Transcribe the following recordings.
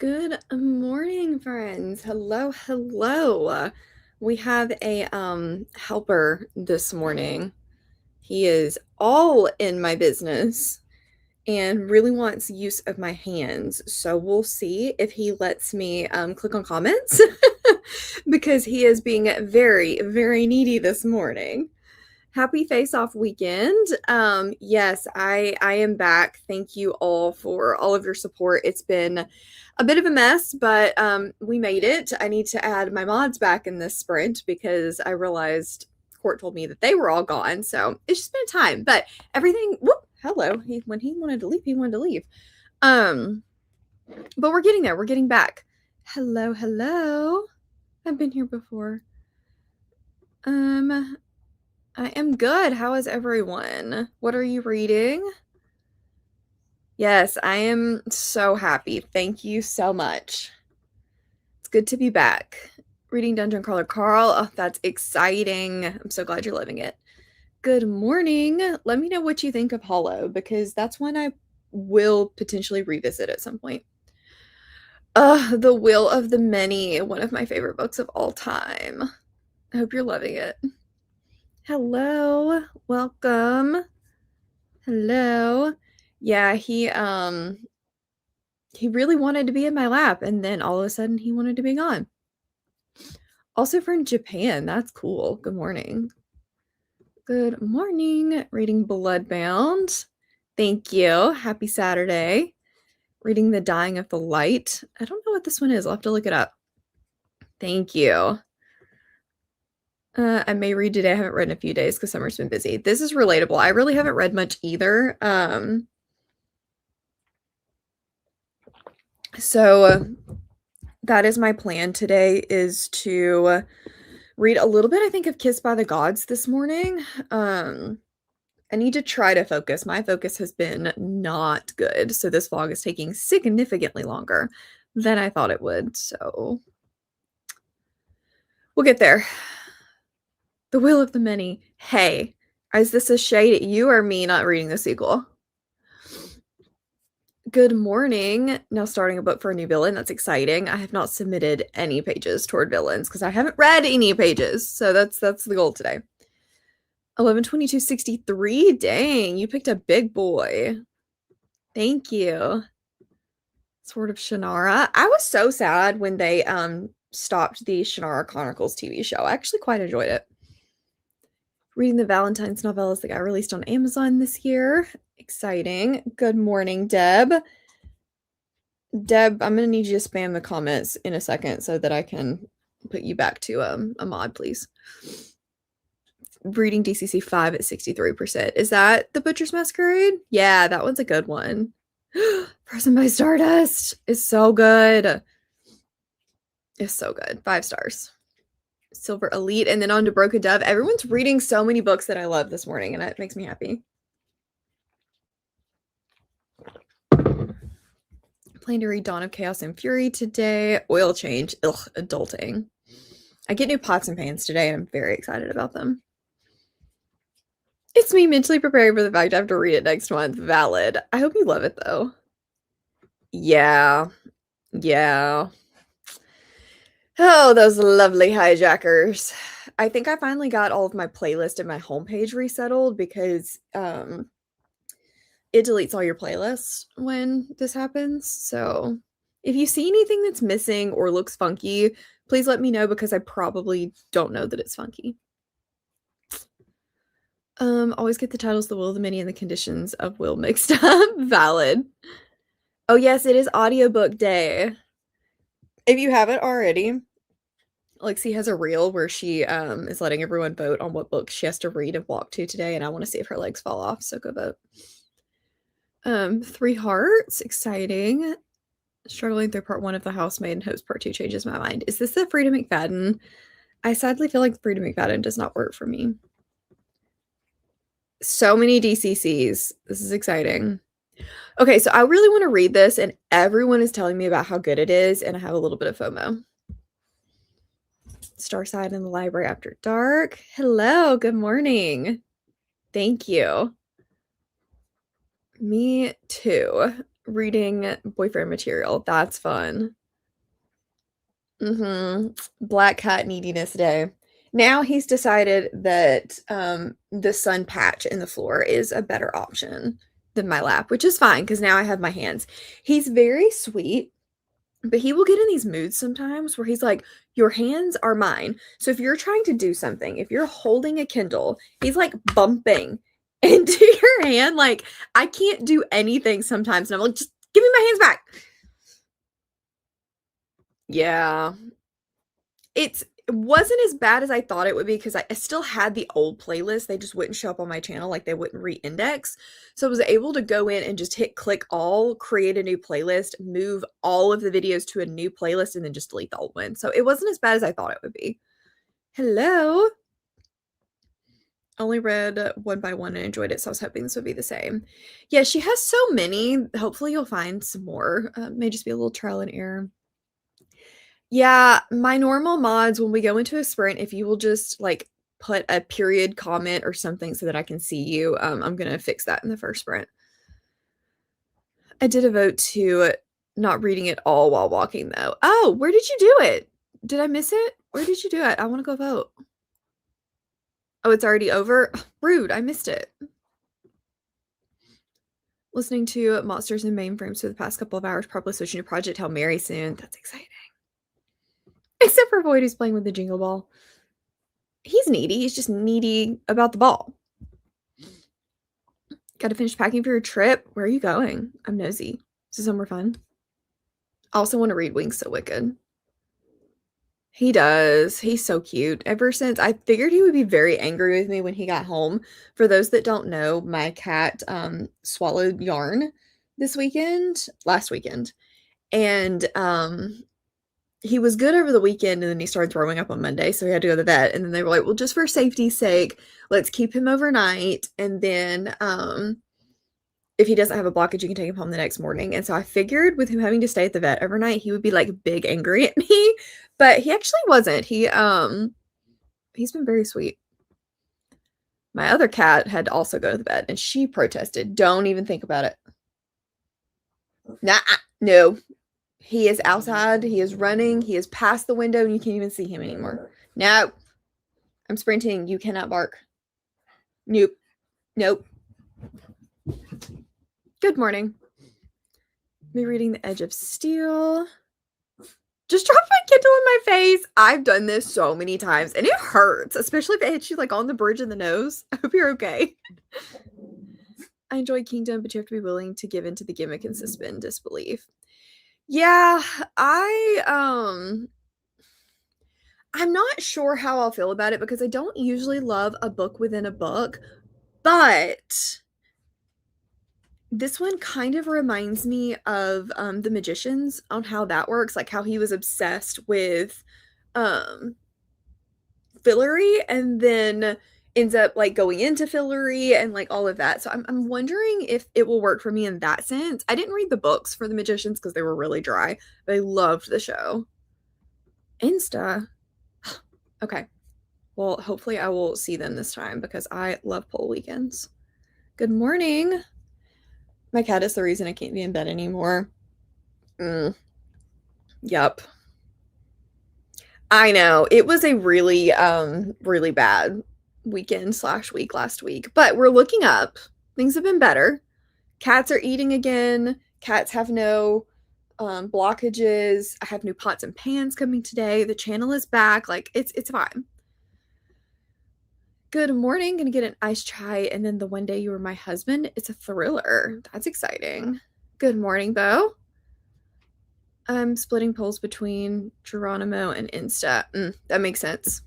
Good morning, friends. Hello, hello. We have a helper this morning. He is all in my business and really wants use of my hands. So we'll see if he lets me click on comments because he is being very, very needy this morning. Happy Face Off weekend. Yes, I am back. Thank you all for all of your support. It's been a bit of a mess, but we made it. I need to add my mods back in this sprint because I realized Court told me that they were all gone. So it's just been time. But everything, whoop, hello. When he wanted to leave, he wanted to leave. But we're getting there. We're getting back. Hello, hello. I've been here before. I am good. How is everyone? What are you reading? Yes, I am so happy. Thank you so much. It's good to be back. Reading Dungeon Crawler Carl. Oh, that's exciting. I'm so glad you're loving it. Good morning. Let me know what you think of Hollow because that's one I will potentially revisit at some point. The Will of the Many, one of my favorite books of all time. I hope you're loving it. Hello, welcome. Hello. Yeah, he really wanted to be in my lap and then all of a sudden he wanted to be gone. Also from Japan. That's cool. Good morning. Good morning. Reading Bloodbound. Thank you. Happy Saturday. Reading The Dying of the Light. I don't know what this one is. I'll have to look it up. Thank you. I may read today. I haven't read in a few days because summer's been busy. This is relatable. I really haven't read much either. So that is my plan today, is to read a little bit, I think, of Kissed by the Gods this morning. I need to try to focus. My focus has been not good, so this vlog is taking significantly longer than I thought it would, so we'll get there. The Will of the Many. Hey, is this a shade at you or me not reading the sequel? Good morning. Now starting a book for a new villain. That's exciting. I have not submitted any pages toward villains because I haven't read any pages. So that's the goal today. 11/22/63. Dang, you picked a big boy. Thank you. Sword of Shannara. I was so sad when they stopped the Shannara Chronicles TV show. I actually quite enjoyed it. Reading the Valentine's novellas that got released on Amazon this year. Exciting. Good morning, Deb. Deb, I'm going to need you to spam the comments in a second so that I can put you back to a mod, please. Reading DCC 5 at 63%. Is that The Butcher's Masquerade? Yeah, that one's a good one. Frozen by Stardust is so good. It's so good. 5 stars. Silver Elite, and then on to Broken Dove. Everyone's reading so many books that I love this morning, and it makes me happy. Plan to read Dawn of Chaos and Fury today. Oil change. Ugh, adulting. I get new pots and pans today, and I'm very excited about them. It's me mentally preparing for the fact I have to read it next month. Valid. I hope you love it, though. Yeah. Yeah. Oh, those lovely hijackers. I think I finally got all of my playlist and my homepage resettled because it deletes all your playlists when this happens. So if you see anything that's missing or looks funky, please let me know because I probably don't know that it's funky. Always get the titles, the will of the many, and the conditions of will mixed up. Valid. Oh yes, it is audiobook day. If you haven't already, Lexi has a reel where she is letting everyone vote on what book she has to read and walk to today, and I want to see if her legs fall off, so go vote. 3 Hearts, exciting. Struggling through part 1 of The Housemaid and hopes part 2 changes my mind. Is this the Frida McFadden? I sadly feel like Frida McFadden does not work for me. So many DCCs. This is exciting. Okay, so I really want to read this, and everyone is telling me about how good it is, and I have a little bit of FOMO. Starside in the Library After Dark. Hello, good morning. Thank you. Me too. reading boyfriend material. That's fun. Black cat neediness day. Now he's decided that the sun patch in the floor is a better option than my lap, which is fine because now I have my hands. He's very sweet, but he will get in these moods sometimes where he's like, "Your hands are mine." So if you're trying to do something, if you're holding a Kindle, he's like bumping into your hand. Like, I can't do anything sometimes. And I'm like, just give me my hands back. Yeah. It wasn't as bad as I thought it would be because I still had the old playlist. They just wouldn't show up on my channel, like they wouldn't re-index. So I was able to go in and just hit click all, create a new playlist, move all of the videos to a new playlist, and then just delete the old one. So it wasn't as bad as I thought it would be. Hello. Only read one by one and enjoyed it, so I was hoping this would be the same. Yeah, she has so many. Hopefully you'll find some more. May just be a little trial and error. Yeah, my normal mods, when we go into a sprint, if you will just like put a period comment or something so that I can see you, I'm gonna fix that in the first sprint. I did a vote to not reading it all while walking though. Oh, where did you do it? Did I miss it? Where did you do it? I want to go vote. Oh, it's already over? Rude, I missed it. Listening to Monsters and Mainframes for the past couple of hours, probably switching to Project Hail Mary soon. That's exciting. Except for Void, who's playing with the Jingle Ball. He's needy. He's just needy about the ball. Got to finish packing for your trip. Where are you going? I'm nosy. Is this somewhere fun? I also want to read Wings So Wicked. He does. He's so cute. Ever since I figured he would be very angry with me when he got home. For those that don't know, my cat swallowed yarn last weekend. And he was good over the weekend and then he started throwing up on Monday, so he had to go to the vet. And then they were like, well, just for safety's sake, let's keep him overnight. And then if he doesn't have a blockage, you can take him home the next morning. And so I figured with him having to stay at the vet overnight, he would be like big angry at me. But he actually wasn't. He's been very sweet. My other cat had to also go to the vet and she protested. Don't even think about it. Nah, no. He is outside, he is running, he is past the window, and you can't even see him anymore. No. I'm sprinting. You cannot bark. Nope. Nope. Good morning. Me reading The Edge of Steel. Just drop my Kindle in my face. I've done this so many times, and it hurts, especially if it hits you like on the bridge of the nose. I hope you're okay. I enjoy Kingdom, but you have to be willing to give into the gimmick and suspend disbelief. Yeah, I'm not sure how I'll feel about it because I don't usually love a book within a book, but this one kind of reminds me of The Magicians on how that works, like how he was obsessed with Fillory and then ends up like going into Fillory and like all of that. So I'm wondering if it will work for me in that sense. I didn't read the books for The Magicians because they were really dry, but I loved the show. Insta. Okay. Well, hopefully I will see them this time because I love poll weekends. Good morning. My cat is the reason I can't be in bed anymore. Yep. I know. It was a really, really bad weekend/week last week, but we're looking up. Things have been better. Cats are eating again. Cats have no blockages. I have new pots and pans coming today. The channel is back. Like, it's fine. Good morning. Gonna get an iced chai, and then the one day you were my husband. It's a thriller. That's exciting. Good morning, Bo. I'm splitting polls between Geronimo and Insta. That makes sense.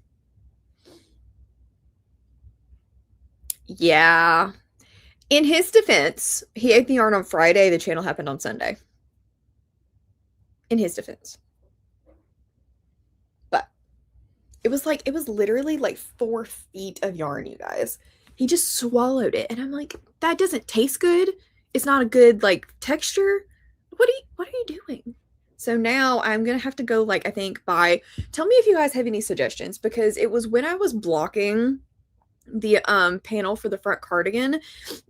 Yeah. In his defense, he ate the yarn on Friday. The channel happened on Sunday. In his defense. But it was literally like 4 feet of yarn, you guys. He just swallowed it. And I'm like, that doesn't taste good. It's not a good like texture. What are you doing? So now I'm gonna have to go tell me if you guys have any suggestions, because it was when I was blocking the panel for the front cardigan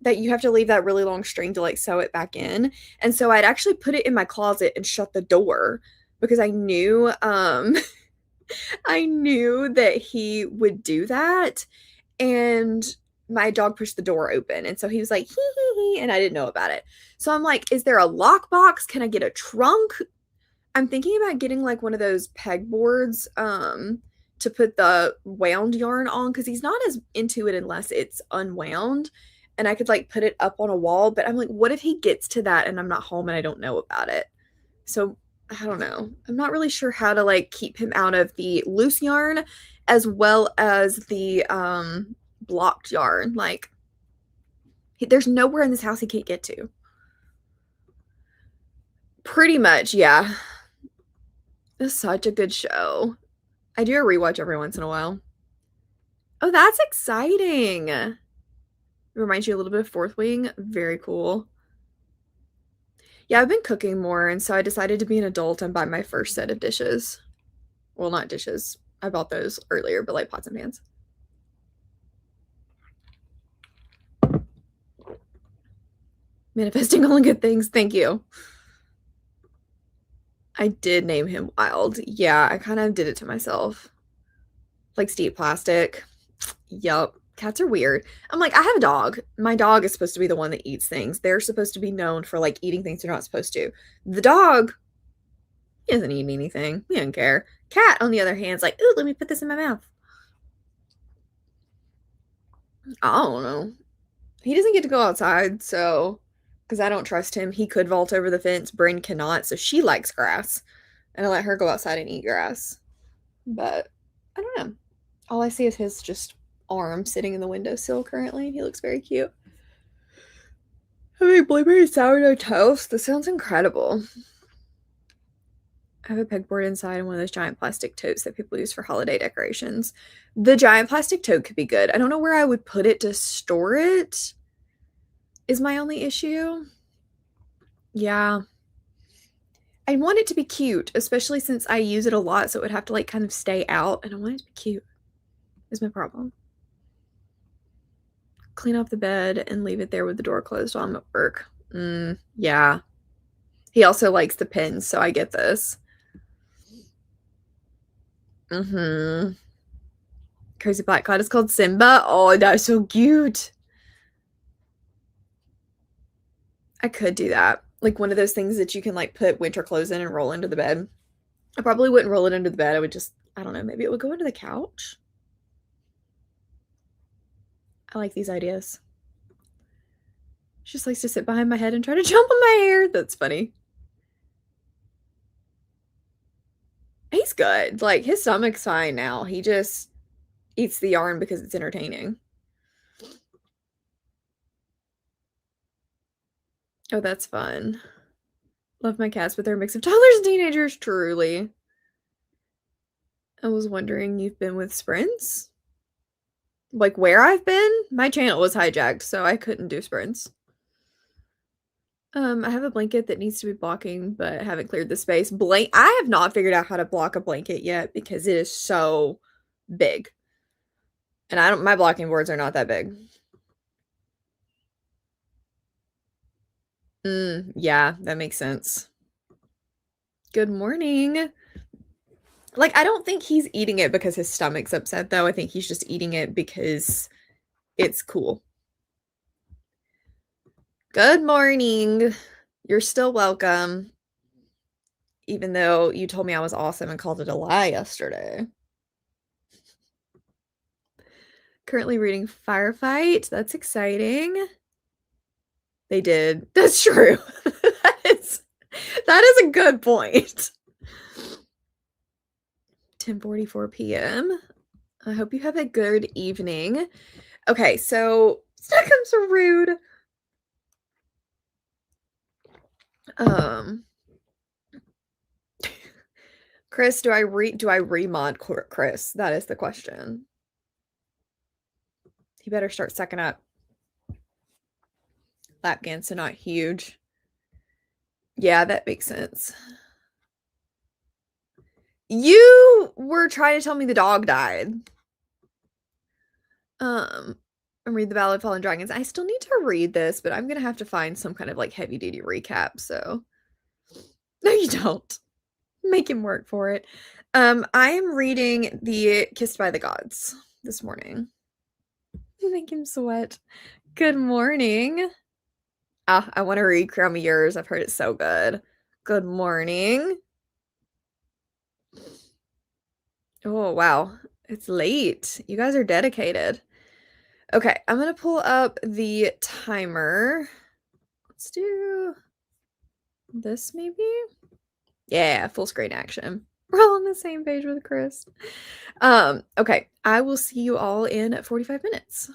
that you have to leave that really long string to like sew it back in. And so I'd actually put it in my closet and shut the door because I knew I knew that he would do that. And my dog pushed the door open. And so he was like, hee hee hee, and I didn't know about it. So I'm like, is there a lockbox? Can I get a trunk? I'm thinking about getting like one of those pegboards to put the wound yarn on because he's not as into it unless it's unwound. And I could like put it up on a wall, but I'm like, what if he gets to that and I'm not home and I don't know about it? So I don't know. I'm not really sure how to like keep him out of the loose yarn as well as the blocked yarn. Like there's nowhere in this house he can't get to. Pretty much, yeah. It's such a good show. I do a rewatch every once in a while. Oh, that's exciting. It reminds you a little bit of Fourth Wing. Very cool. Yeah, I've been cooking more, and so I decided to be an adult and buy my first set of dishes. Well, not dishes. I bought those earlier, but like pots and pans. Manifesting only good things. Thank you. I did name him Wild. Yeah, I kind of did it to myself. Likes to eat plastic. Yup. Cats are weird. I'm like, I have a dog. My dog is supposed to be the one that eats things. They're supposed to be known for like eating things they're not supposed to. The dog, he doesn't eat anything. He doesn't care. Cat, on the other hand, is like, ooh, let me put this in my mouth. I don't know. He doesn't get to go outside, so because I don't trust him. He could vault over the fence. Bryn cannot, so she likes grass. And I let her go outside and eat grass. But I don't know. All I see is his just arm sitting in the windowsill currently. He looks very cute. Having blueberry sourdough toast. This sounds incredible. I have a pegboard inside and one of those giant plastic totes that people use for holiday decorations. The giant plastic tote could be good. I don't know where I would put it to store it, is my only issue. Yeah. I want it to be cute, especially since I use it a lot, so it would have to like kind of stay out, and I want it to be cute, is my problem. Clean off the bed and leave it there with the door closed while I'm at work. Yeah. He also likes the pins, so I get this. Crazy Black Cloud is called Simba. Oh, that's so cute. I could do that. Like one of those things that you can like put winter clothes in and roll into the bed. I probably wouldn't roll it into the bed. I would just, I don't know, maybe it would go into the couch. I like these ideas. She just likes to sit behind my head and try to jump on my hair. That's funny. He's good. Like his stomach's fine now. He just eats the yarn because it's entertaining. Oh, that's fun. Love my cats, but they're a mix of toddlers and teenagers, truly. I was wondering, you've been with sprints? Like where I've been? My channel was hijacked, so I couldn't do sprints. I have a blanket that needs to be blocking, but I haven't cleared the space. I have not figured out how to block a blanket yet because it is so big. And my blocking boards are not that big. Yeah, that makes sense. Good morning. Like, I don't think he's eating it because his stomach's upset, though. I think he's just eating it because it's cool. Good morning. You're still welcome. Even though you told me I was awesome and called it a lie yesterday. Currently reading Firefight. That's exciting. They did. That's true. that is a good point. 10:44 p.m. I hope you have a good evening. Okay, so that comes so rude. Chris, do I remod Chris? That is the question. He better start sucking up. Lapgans are not huge. Yeah, that makes sense. You were trying to tell me the dog died. Um, and read The Ballad of Fallen Dragons. I still need to read this, but I'm gonna have to find some kind of like heavy duty recap. So no, you don't. Make him work for it. I am reading the Kissed by the Gods this morning. Make him sweat. Good morning. Ah, I want to read Crown Me Yours. I've heard it's so good. Good morning. Oh, wow. It's late. You guys are dedicated. Okay, I'm gonna pull up the timer. Let's do this maybe? Yeah, full screen action. We're all on the same page with Chris. Okay, I will see you all in 45 minutes.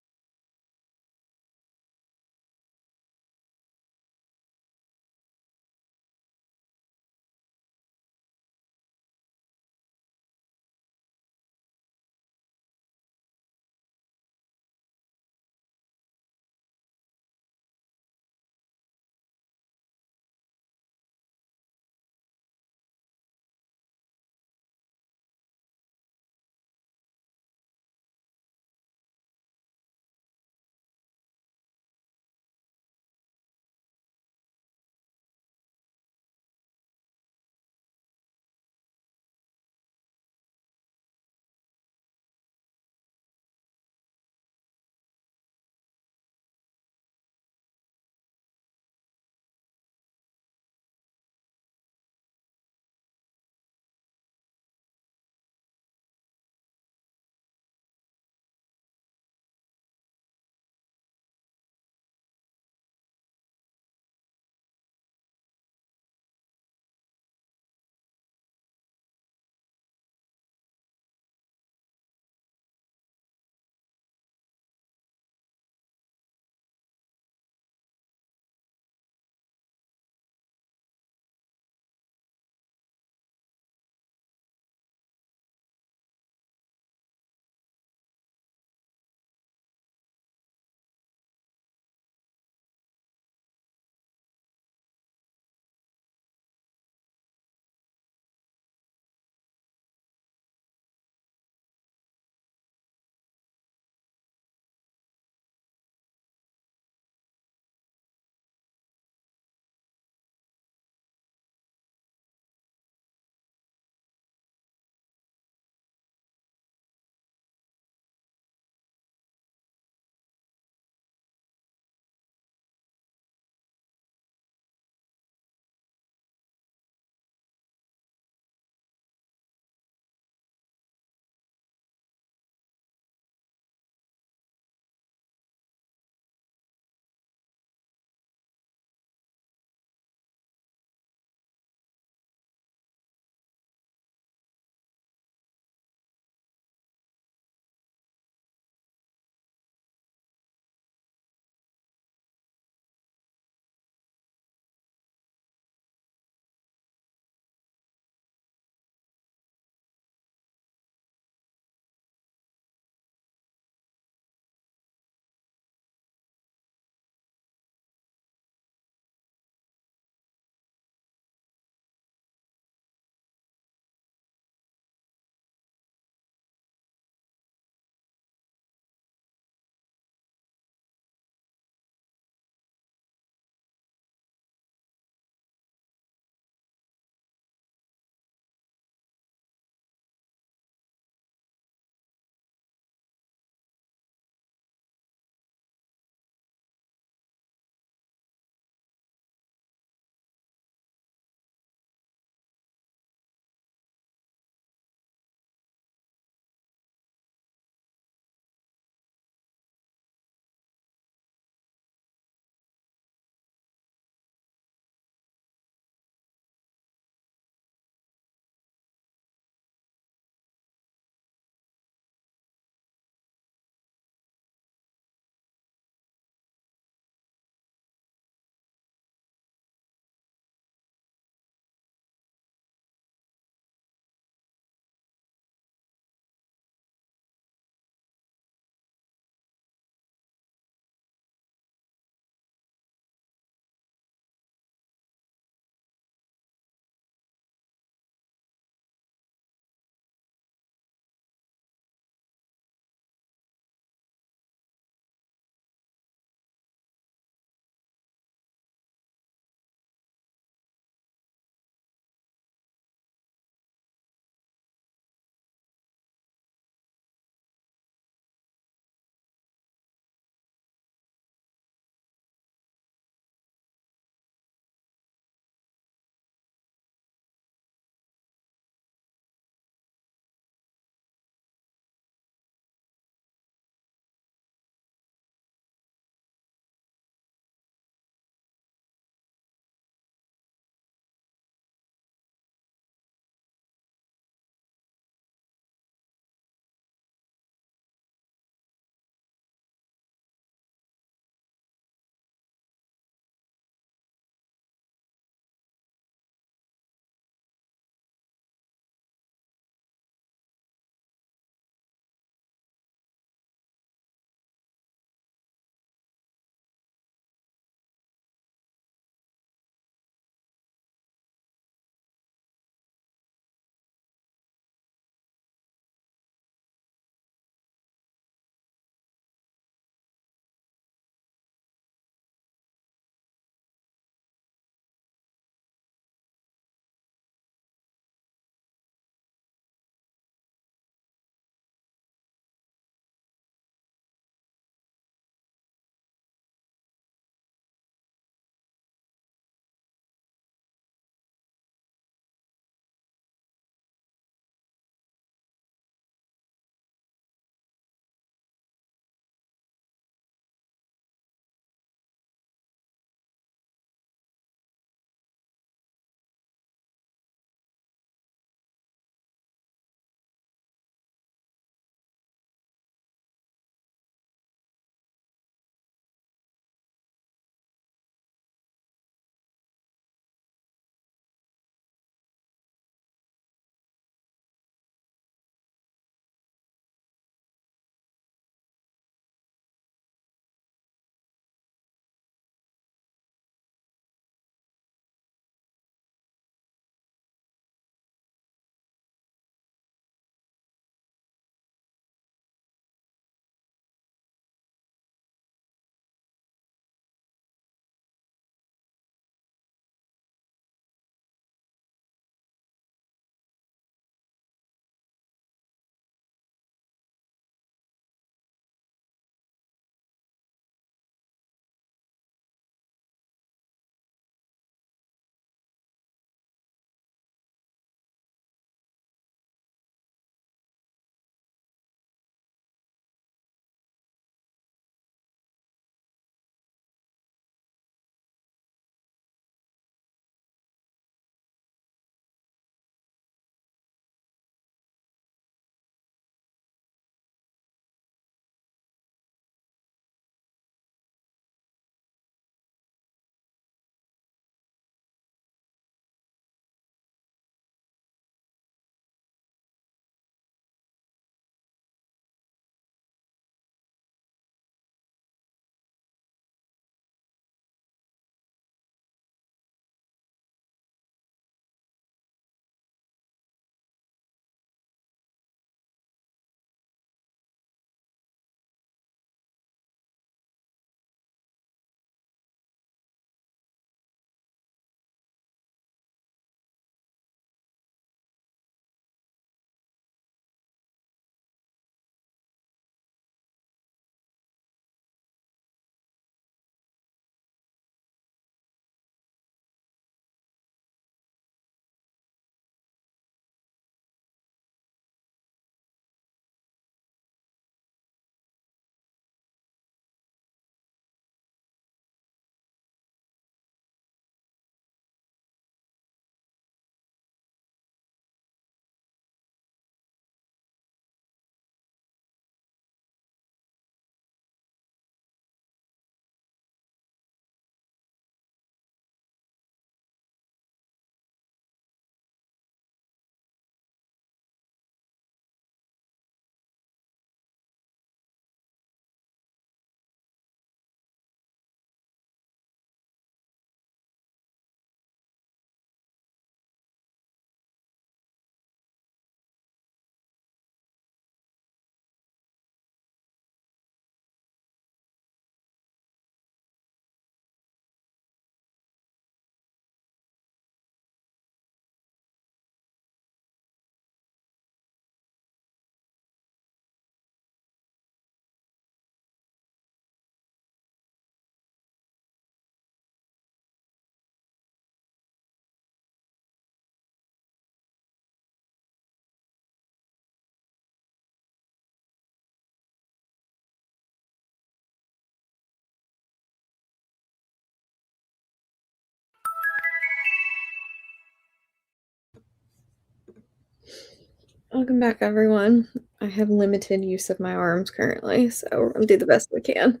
Welcome back, everyone. I have limited use of my arms currently, so we're gonna do the best we can.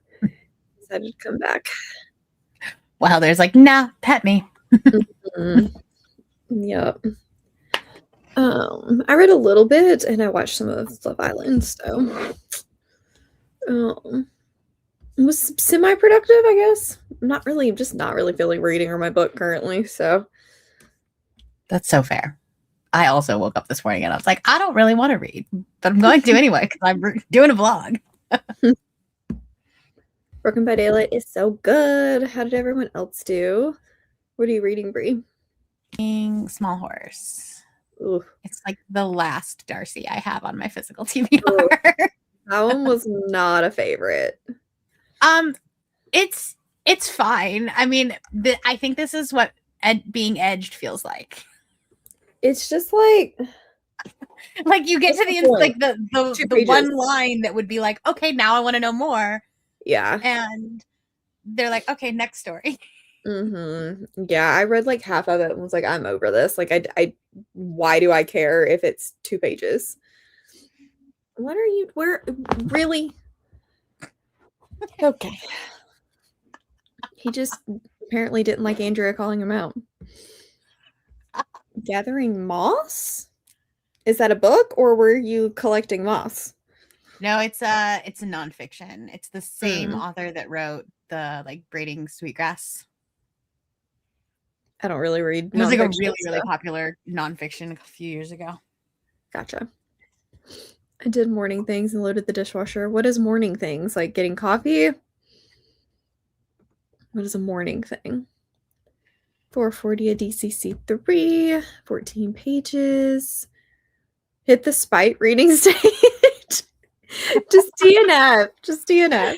Decided to come back. Wow, there's like, nah, pet me. Yep. I read a little bit and I watched some of Love Island, so it was semi-productive, I guess. Not really, just not really feeling reading or my book currently, so. That's so fair. I also woke up this morning and I was like, I don't really want to read, but I'm going to anyway because I'm doing a vlog. Broken by Daylight is so good. How did everyone else do? What are you reading, Brie? Small Horse. Ooh. It's like the last Darcy I have on my physical TBR. That one was not a favorite. It's fine. I mean, I think this is what being edged feels like. It's just like you get to the one line that would be like, okay, now I want to know more. Yeah. And they're like, okay, next story. Yeah, I read like half of it and was like, I'm over this. Like, I why do I care if it's 2 pages? Where really? Okay. He just apparently didn't like Andrea calling him out. Gathering Moss? Is that a book or were you collecting moss? No, it's a nonfiction. It's the same author that wrote the Braiding Sweetgrass. I don't really read. It was like a really popular nonfiction a few years ago. Gotcha. I did morning things and loaded the dishwasher. What is morning things? Like getting coffee? What is a morning thing? 440 a DCC 3, 14 pages. Hit the spite reading stage. Just DNF. Just DNF.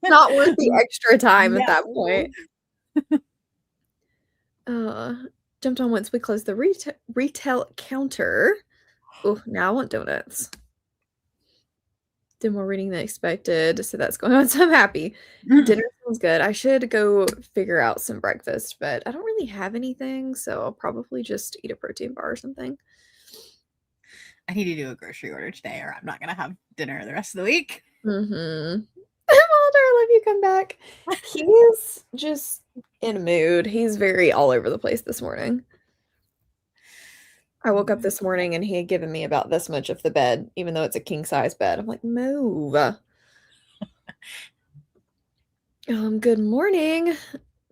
Not worth the extra time at that point. Jumped on once we closed the retail counter. Oh, now I want donuts. Did more reading than expected, so that's going on. So I'm happy. Dinner sounds good. I should go figure out some breakfast, but I don't really have anything, so I'll probably just eat a protein bar or something. I need to do a grocery order today, or I'm not gonna have dinner the rest of the week. Walter, I love you. Come back. He's just in a mood. He's very all over the place this morning. I woke up this morning and he had given me about this much of the bed, even though it's a king size bed. I'm like, move. Good morning.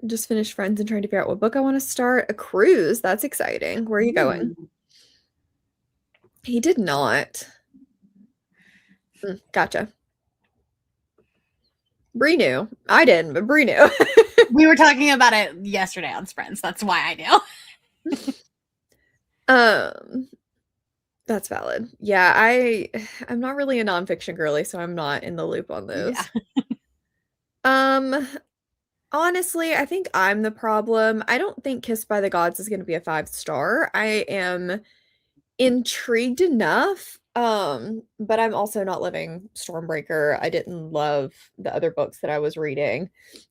Just finished Friends and trying to figure out what book I want to start. A cruise. That's exciting. Where are you going? He did not. Gotcha. Bree knew. I didn't, but Bree knew. We were talking about it yesterday on Friends. That's why I knew. That's valid. Yeah, I'm not really a nonfiction girly, so I'm not in the loop on those. Yeah. Honestly, I think I'm the problem. I don't think Kissed by the Gods is going to be a 5-star. I am intrigued enough, but I'm also not living Stormbreaker. I didn't love the other books that I was reading.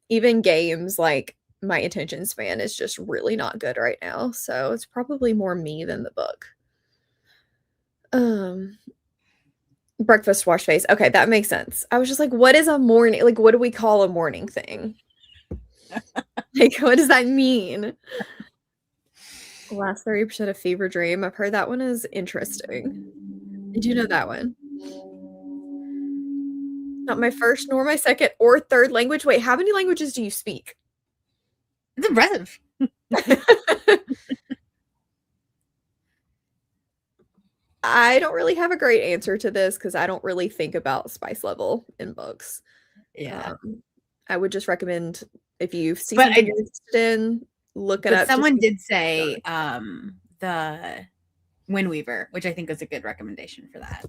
Even games, like my attention span is just really not good right now, so it's probably more me than the book. Breakfast wash face. Okay, that makes sense. I was just like, what is a morning? Like, what do we call a morning thing? Like, what does that mean? Last 30% of Fever Dream. I've heard that one is interesting. Did you know that one? Not my first, nor my second or third language. Wait, how many languages do you speak? It's impressive. I don't really have a great answer to this because I don't really think about spice level in books. Yeah. I would just recommend if you see something you're interested in, look it up. Someone did say the Windweaver, which I think is a good recommendation for that.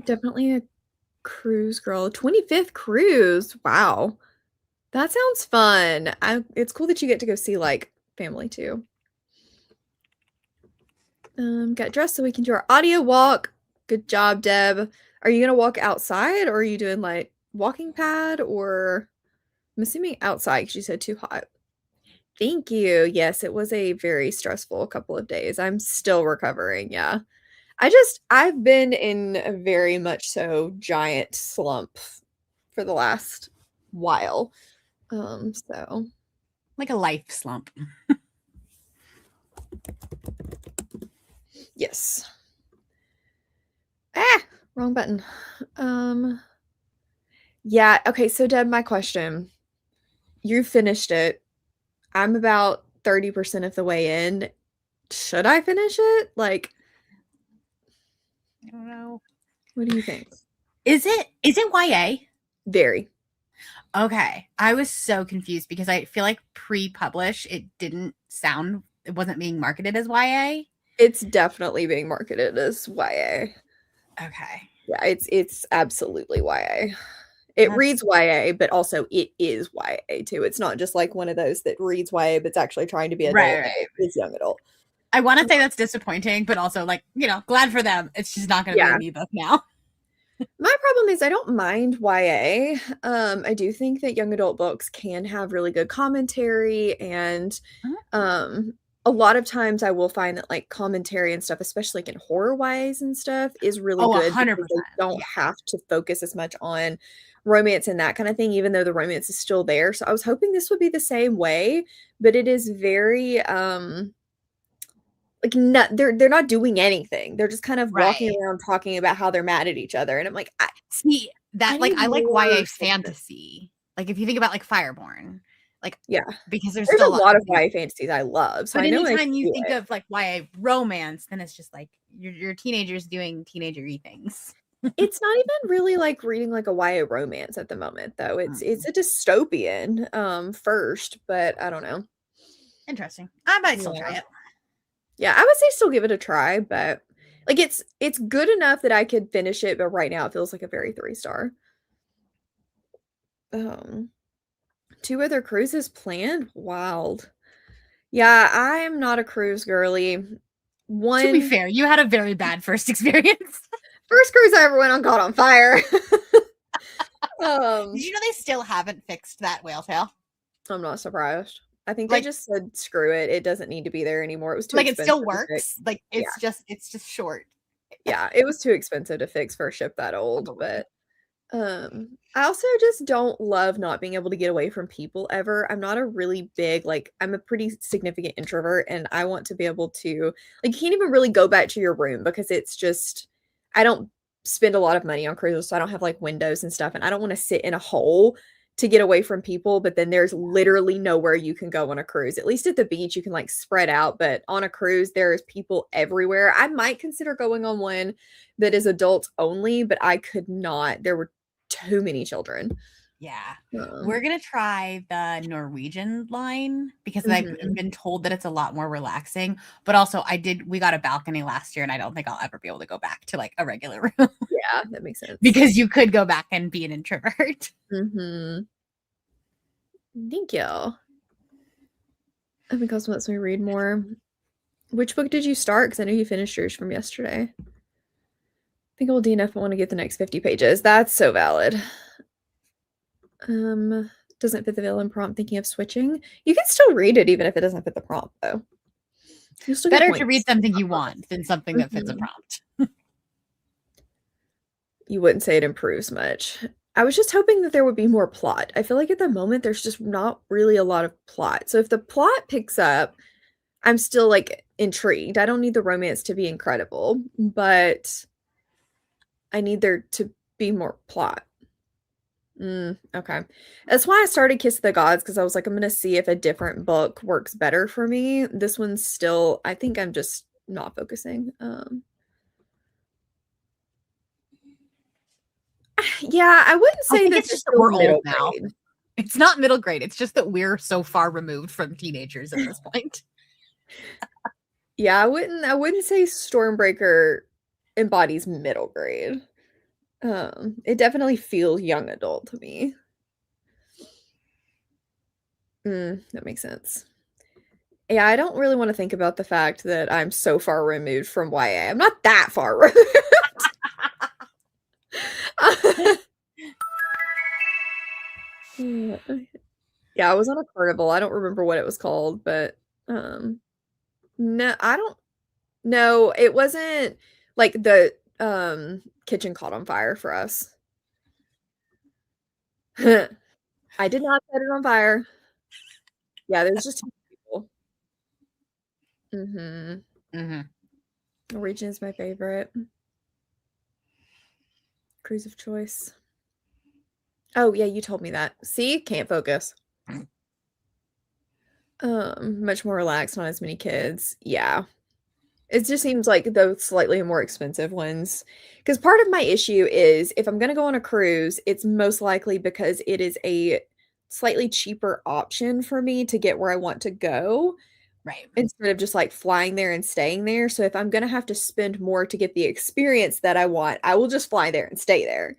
Definitely a cruise girl. 25th cruise. Wow. That sounds fun. It's cool that you get to go see like family too. Got dressed so we can do our audio walk. Good job, Deb. Are you gonna walk outside or are you doing like walking pad or I'm assuming outside because you said too hot? Thank you. Yes, it was a very stressful couple of days. I'm still recovering, yeah. I've been in a very much so giant slump for the last while. So Like a life slump. yes. Ah, wrong button. Um, yeah, okay, so Deb, my question. You finished it. I'm about 30% of the way in. Should I finish it? Like, I don't know. what do you think? Is it YA? Very. Okay. I was so confused because I feel like pre-publish it wasn't being marketed as YA. It's definitely being marketed as YA. Okay. Yeah, it's absolutely YA. It reads That's YA, but also it is YA too. It's not just like one of those that reads YA but's actually trying to be right, adult. right. It's young adult. I want to say that's disappointing, but also like, glad for them. It's just not going to be Yeah. an ebook now. My problem is I don't mind YA. I do think that young adult books can have really good commentary and um a lot of times I will find that like commentary and stuff, especially like in horror YAs and stuff, is really Oh, good because they 100%. don't Yeah. have to focus as much on romance and that kind of thing, even though the romance is still there. So I was hoping this would be the same way, but it is very like not they're not doing anything. They're just kind of walking Right. around talking about how they're mad at each other. And I'm like, See, I that like need I like more YA substance. fantasy. Like if you think about like Fireborn, like Yeah. because there's There's still a a lot lot of happening. YA fantasies I love, so But I know I anytime can you do think it. of like YA romance, then it's just like your teenagers doing teenager-y things. It's not even really like reading like a YA romance at the moment though. It's Mm, a dystopian first, but I don't know. interesting. I might still Yeah. try it. Yeah, I would say still give it a try, but like it's good enough that I could finish it, but right now it feels like a very 3 star. Um, two other cruises planned? Wild. Yeah, I am not a cruise girly. To be One fair, you had a very bad first experience. first cruise I ever went on caught on fire. Did um, you know they still haven't fixed that whale tail? I'm not surprised. I think they Like just said screw it. It doesn't need to be there anymore. It was too like it expensive still to fix. works. Like Yeah. it's just short. Yeah, it was too expensive to fix for a ship that old, Probably. but I also just don't love not being able to get away from people ever. I'm not a really big like I'm a pretty significant introvert and I want to be able to like you can't even really go back to your room because it's just I don't spend a lot of money on cruises, so I don't have like windows and stuff and I don't want to sit in a hole to get away from people, but then there's literally nowhere you can go on a cruise. At least at the beach you can like spread out, but on a cruise there's people everywhere. I might consider going on one that is adults only, but I could not. There were too many children. Yeah. Um, We're gonna try the Norwegian line because I've mhm. been told that it's a lot more relaxing. But also we got a balcony last year and I don't think I'll ever be able to go back to like a regular room Yeah, that makes sense. because you could go back and be an introvert. Mhm. Thank you. I think also lets me read more. Which book did you start? Because I know you finished yours from yesterday. I think old enough. I want to get the next 50 pages. That's so valid. Doesn't fit the villain prompt. Thinking of switching. You can still read it even if it doesn't fit the prompt, though. You still get Better to read points. something you want than something that fits a Mhm. prompt. You wouldn't say it improves much. I was just hoping that there would be more plot. I feel like at the moment there's just not really a lot of plot. So if the plot picks up, I'm still like intrigued. I don't need the romance to be incredible, but I need there to be more plot. Okay. That's why I started Kiss of the Gods because I was like, I'm gonna see if a different book works better for me. This one's still, I think I'm just not focusing. Yeah, I wouldn't I say think that it's they're just that still we're old middle now. grade. It's not middle grade. It's just that we're so far removed from teenagers at this point. Yeah, I wouldn't say Stormbreaker embodies middle grade. It definitely feels young adult to me. That makes sense. Yeah, I don't really want to think about the fact that I'm so far removed from YA. I'm not that far removed. Yeah, I was on a carnival. I don't remember what it was called, but um no, I don't know. It wasn't like the kitchen caught on fire for us. I did not set it on fire. Yeah, there's just too many people. Mhm. Hmm. Norwegian is my favorite cruise of choice. Oh, yeah, you told me that. See? Can't focus. Much more relaxed, not as many kids. Yeah. It just seems like those slightly more expensive ones. Because part of my issue is if I'm gonna go on a cruise, it's most likely because it is a slightly cheaper option for me to get where I want to go Right. instead of just like flying there and staying there. So if I'm gonna have to spend more to get the experience that I want, I will just fly there and stay there.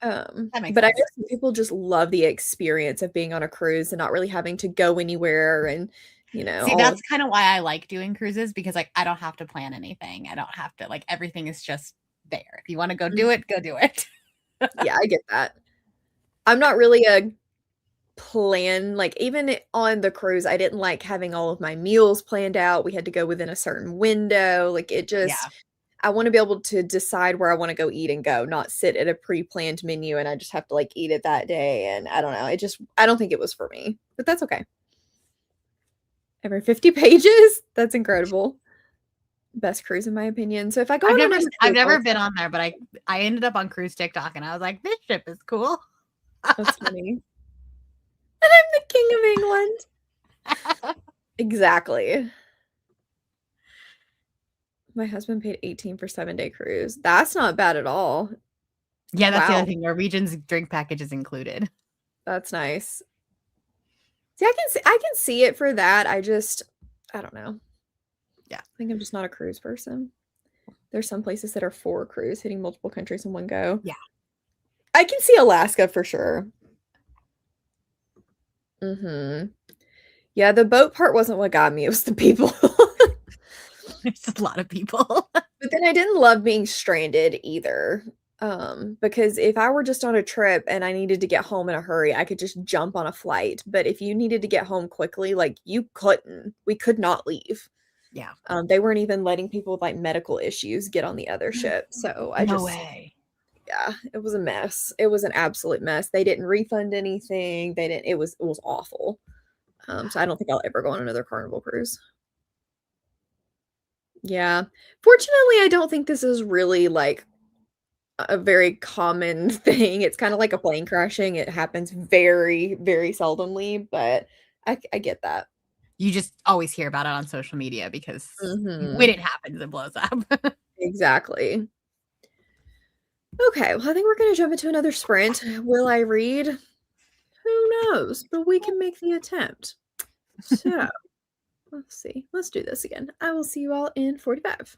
That makes But I sense. know some people just love the experience of being on a cruise and not really having to go anywhere and, See, all that's of kind of why I like doing cruises because like I don't have to plan anything. I don't have to like everything is just there. If you want to Mhm. go do it. Yeah, I get that. I'm not really a plan like, even on the cruise, I didn't like having all of my meals planned out. We had to go within a certain window. Like, it just Yeah. I wanna be able to decide where I wanna go eat and go, not sit at a pre-planned menu and I just have to, like, eat it that day, and I don't know, I don't think it was for me, but that's okay. Every 50 pages? That's incredible. Best cruise in my opinion. So if I go on another I've cruise, never I'll been on there, but I ended up on cruise TikTok and I was like, this ship is cool. that's funny. And I'm the king of England. Exactly. My husband paid 18 for 7-day cruise. That's not bad at all. Yeah, that's the other Wow, thing. Norwegian's drink package is included. that's nice. See, I can see it for that. I don't know. Yeah. I think I'm just not a cruise person. There's some places that are for cruise, hitting multiple countries in one go. Yeah. I can see Alaska for sure. Mhm. Yeah, the boat part wasn't what got me, it was the people. There's a lot of people. But then I didn't love being stranded either. Because if I were just on a trip and I needed to get home in a hurry, I could just jump on a flight. But if you needed to get home quickly, like you couldn't. We could not leave. Yeah. They weren't even letting people with like medical issues get on the other ship. So No way. yeah, it was a mess. It was an absolute mess. They didn't refund anything. They didn't, it was awful. So I don't think I'll ever go on another Carnival cruise. Yeah. Fortunately, I don't think this is really like a very common thing. It's kind of like a plane crashing. It happens very, very seldomly, but I get that. You just always hear about it on social media because when Mhm. it happens, it blows up. Exactly. Okay, well, I think we're gonna jump into another sprint. Will I read? Who knows? But we can make the attempt. So, let's see. Let's do this again. I will see you all in 45.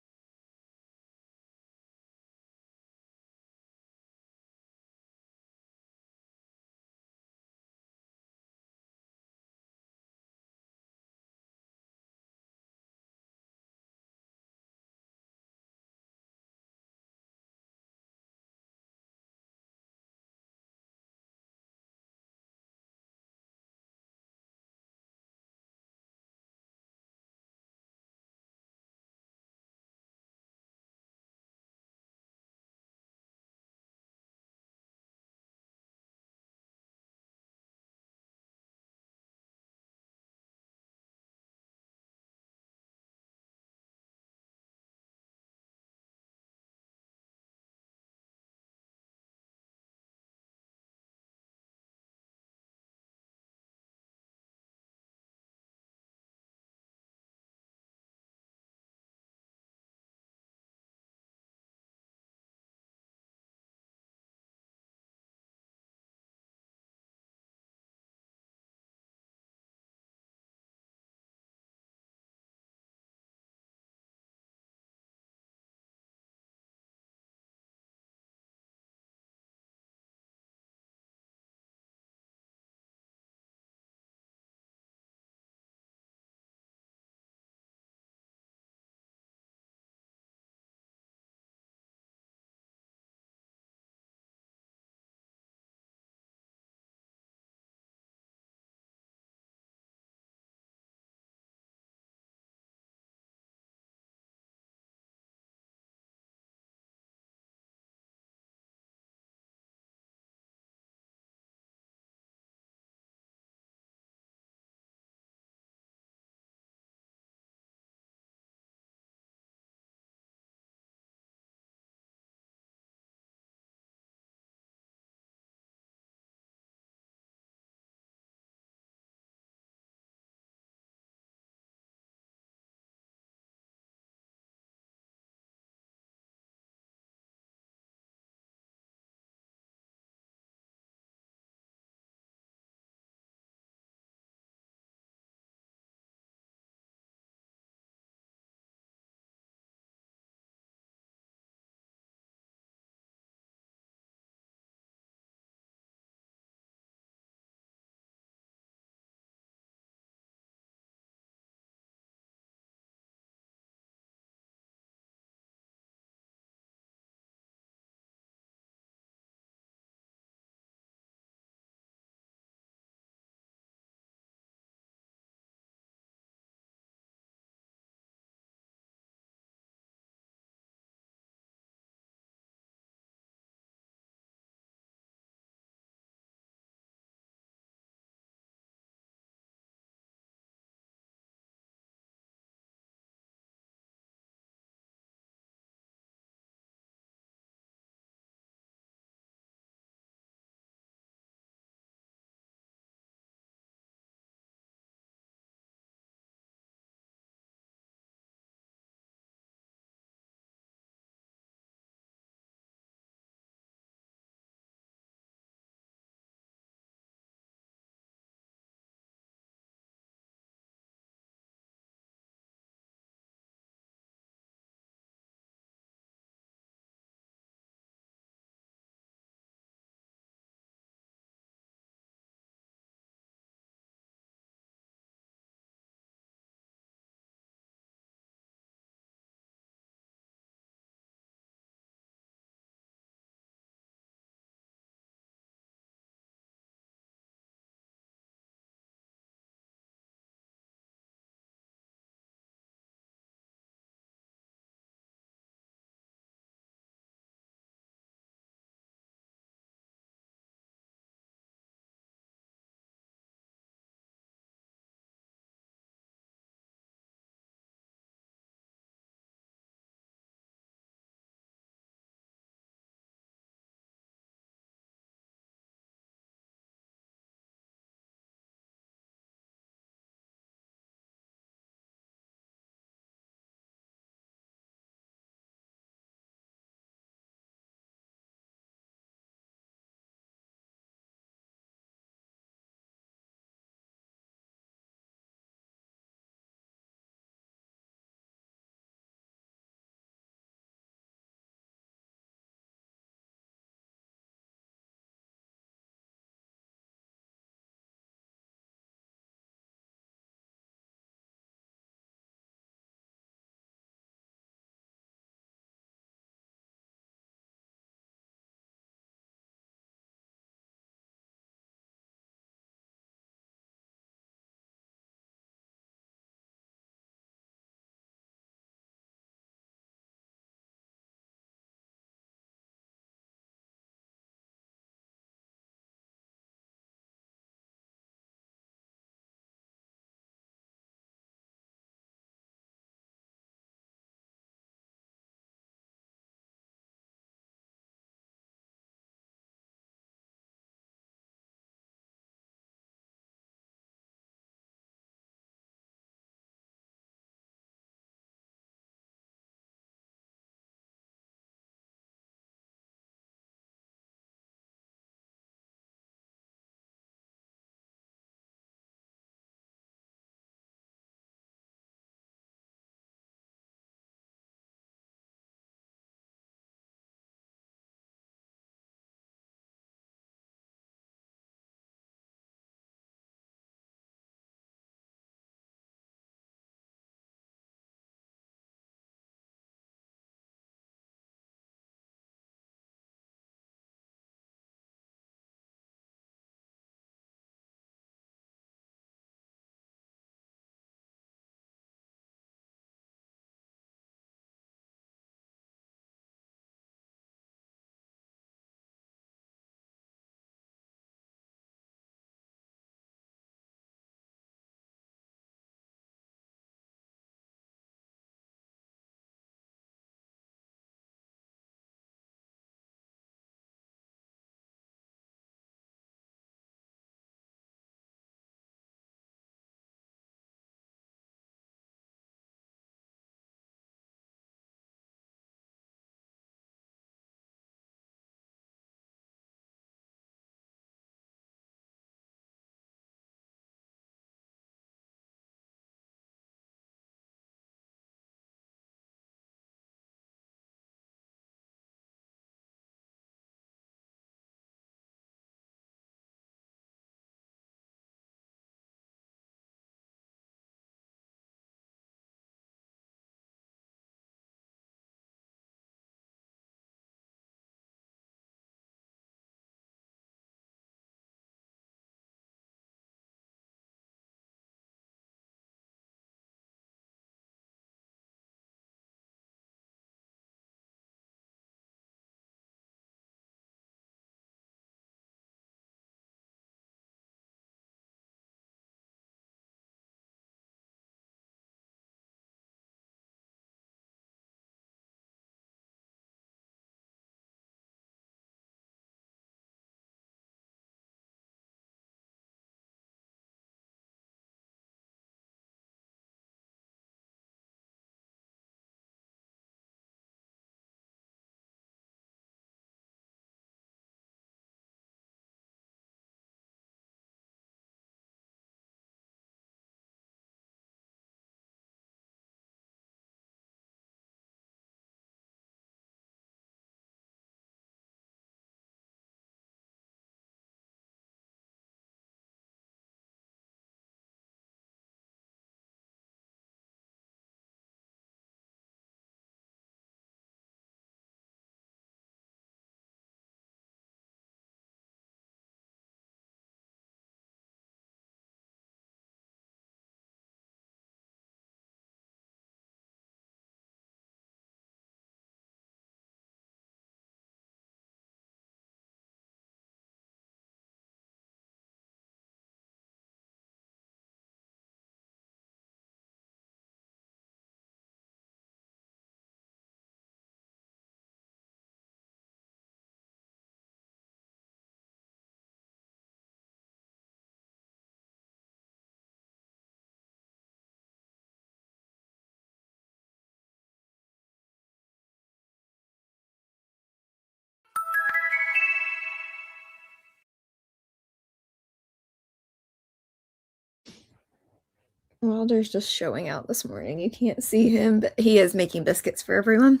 Wilder's just showing out this morning. You can't see him, but he is making biscuits for everyone.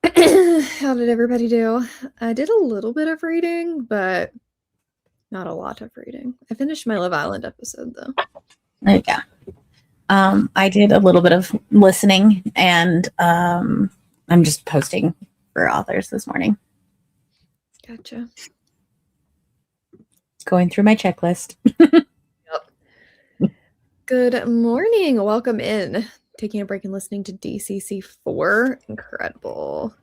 How did everybody do? I did a little bit of reading, but not a lot of reading. I finished my Love Island episode, though. There you go. I did a little bit of listening, and I'm just posting for authors this morning. Gotcha. Going through my checklist. Yep. Good morning. Welcome in. Taking a break and listening to DCC 4. Incredible.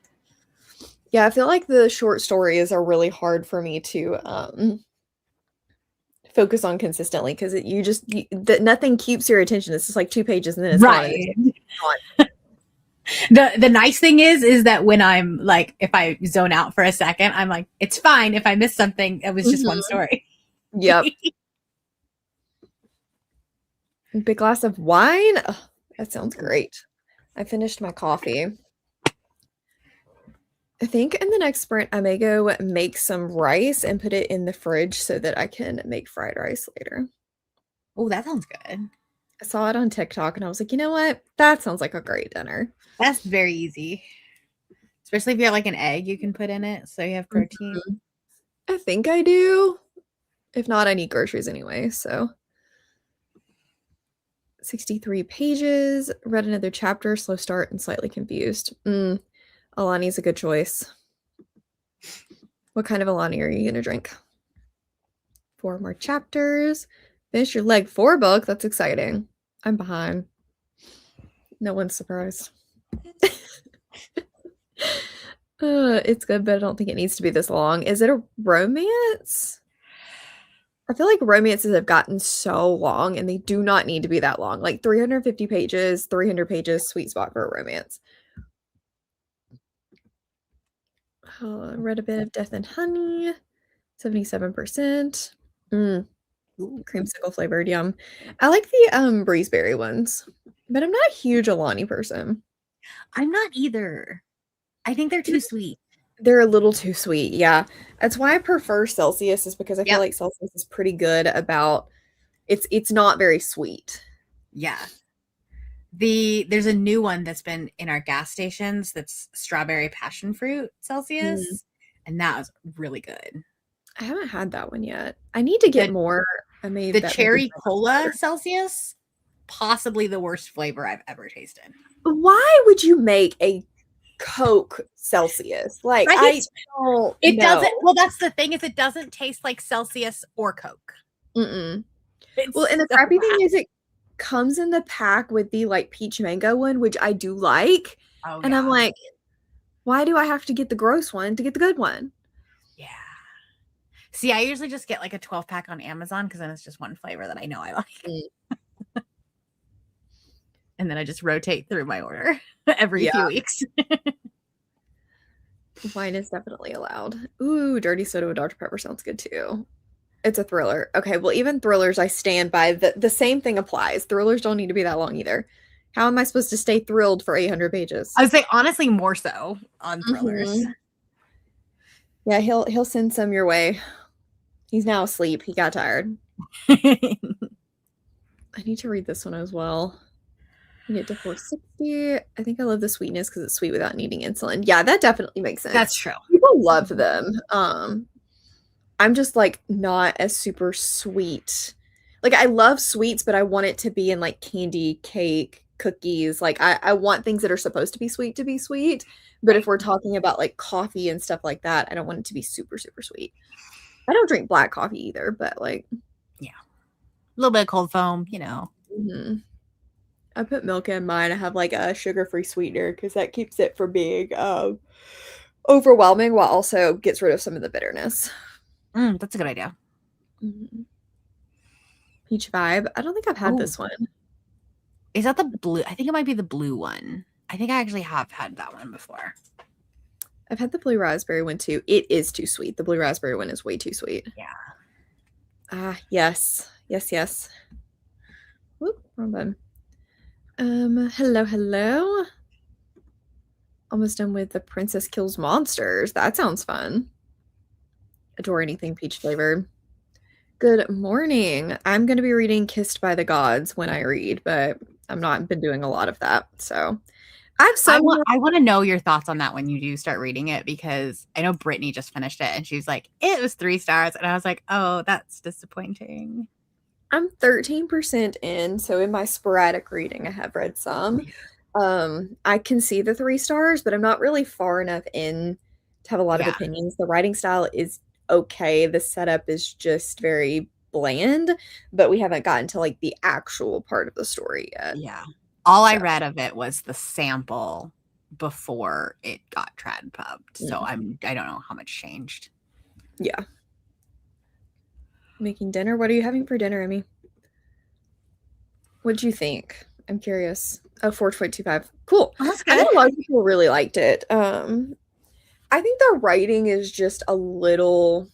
Yeah, I feel like the short stories are really hard for me to focus on consistently because nothing keeps your attention. It's just like 2 pages and then it's right. gone. The nice thing is that when I'm like, if I zone out for a second, I'm like, it's fine if I miss something. It was just one story. Yep. Big glass of wine. Oh, that sounds great. I finished my coffee. I think in the next sprint, I may go make some rice and put it in the fridge so that I can make fried rice later. Oh, that sounds good. I saw it on TikTok and I was like, you know what? That sounds like a great dinner. That's very easy. Especially if you have like an egg you can put in it so you have protein. Mm-hmm. I think I do. If not, I need groceries anyway, so. 63 pages. Read another chapter, slow start, and slightly confused. Alani's a good choice. What kind of Alani are you going to drink? 4 more chapters. Finish your leg 4 book. That's exciting. I'm behind. No one's surprised. It's good, but I don't think it needs to be this long. Is it a romance? I feel like romances have gotten so long and they do not need to be that long. Like 350 pages, 300 pages, sweet spot for a romance. I read a bit of Death and Honey, 77%. Creamsicle flavored, yum. I like the breezeberry ones, but I'm not a huge Alani person. I'm not either. I think they're too sweet. They're a little too sweet, yeah. That's why I prefer Celsius, is because I feel like Celsius is pretty good about it's not very sweet. Yeah. There's a new one that's been in our gas stations that's strawberry passion fruit Celsius, and that was really good. I haven't had that one yet. I need to get more. The cherry cola Celsius, possibly the worst flavor I've ever tasted. Why would you make a Coke Celsius? Like, right? It doesn't. Well, that's the thing, is it doesn't taste like Celsius or Coke. Well, and the crappy thing is it comes in the pack with the like peach mango one, which I do like. And I'm like, why do I have to get the gross one to get the good one? Yeah. See, I usually just get like a 12-pack on Amazon because then it's just one flavor that I know I like. And then I just rotate through my order every few weeks. Wine is definitely allowed. Ooh, dirty soda with Dr. Pepper sounds good too. It's a thriller. Okay, well, even thrillers, I stand by. The same thing applies. Thrillers don't need to be that long either. How am I supposed to stay thrilled for 800 pages? I would say, honestly, more so on thrillers. Yeah, he'll send some your way. He's now asleep. He got tired. I need to read this one as well. Get to 460. I think I love the sweetness because it's sweet without needing insulin. Yeah, that definitely makes sense. That's true. People love them. I'm just like not as super sweet. Like, I love sweets, but I want it to be in like candy, cake, cookies. Like, I want things that are supposed to be sweet. But if we're talking about like coffee and stuff like that, I don't want it to be super, super sweet. I don't drink black coffee either, but like, yeah, a little bit of cold foam, you know. I put milk in mine. I have like a sugar-free sweetener because that keeps it from being overwhelming while also gets rid of some of the bitterness. That's a good idea. Peach Vibe. I don't think I've had this one. Is that the blue? I think it might be the blue one. I think I actually have had that one before. I've had the blue raspberry one too. It is too sweet. The blue raspberry one is way too sweet. Yeah. Yes. Whoop, wrong button. Hello. Almost done with The Princess Kills Monsters. That sounds fun. Adore anything peach flavored. Good morning. I'm going to be reading Kissed by the Gods when I read, but I'm not been doing a lot of that. So I have I some. want I want to know your thoughts on that when you do start reading it because I know Brittany just finished it and she's like, it was 3 stars. And I was like, oh, that's disappointing. I'm 13% in, so in my sporadic reading, I have read some. I can see the 3 stars, but I'm not really far enough in to have a lot of Yeah. opinions. The writing style is okay. The setup is just very bland, but we haven't gotten to like the actual part of the story yet. Yeah. All I So, read of it was the sample before it got trad pubbed. So mm, I don't know how much changed. yeah. Making dinner. What are you having for dinner, Emmy? What'd you think? I'm curious. Oh, 4.25. Cool. Oh, that's I know good. a lot of people really liked it. I think the writing is just a little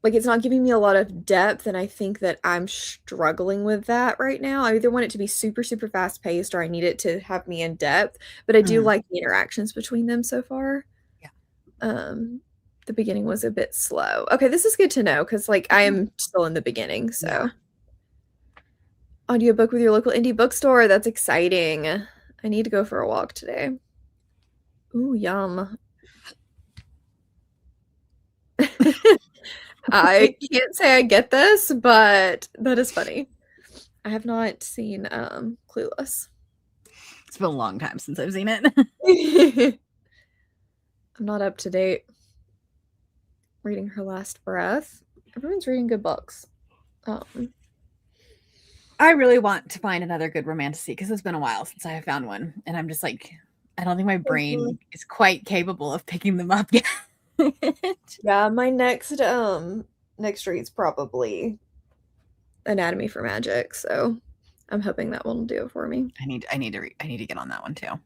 like it's not giving me a lot of depth, and I think that I'm struggling with that right now. I either want it to be super, super fast paced or I need it to have me in depth, but I do Mm, like the interactions between them so far. yeah. Um, the beginning was a bit slow. Okay, this is good to know because like I am still in the beginning, Yeah. so audiobook with your local indie bookstore. That's exciting. I need to go for a walk today. Ooh, yum. I can't say I get this, but that is funny. I have not seen Clueless. It's been a long time since I've seen it. I'm not up to date reading Her Last Breath. Everyone's reading good books. Um, I really want to find another good romantasy because it's been a while since I have found one. And I'm just like, I don't think my brain is quite capable of picking them up yet. yeah, my next read's probably Anatomy for Magic, so I'm hoping that will do it for me. I need to get on that one too.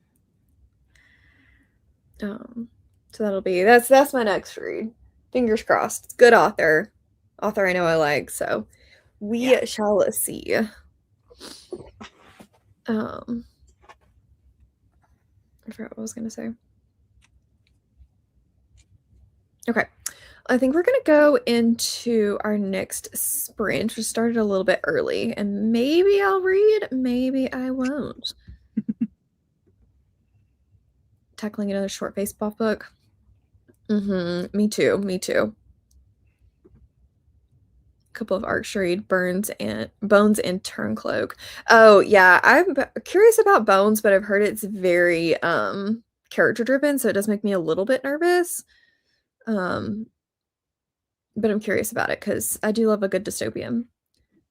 Um, so that's my next read. Fingers crossed. It's good author I know I like. So we Yeah. shall see. Um, I forgot what I was gonna say. Okay, I think we're gonna go into our next sprint. We started a little bit early, and maybe I'll read, maybe I won't. Tackling another short baseball book. Me too. Me too. Couple of arcs read Bones and Turncloak. Oh yeah, I'm curious about Bones, but I've heard it's very character driven, so it does make me a little bit nervous. Um, but I'm curious about it because I do love a good dystopian.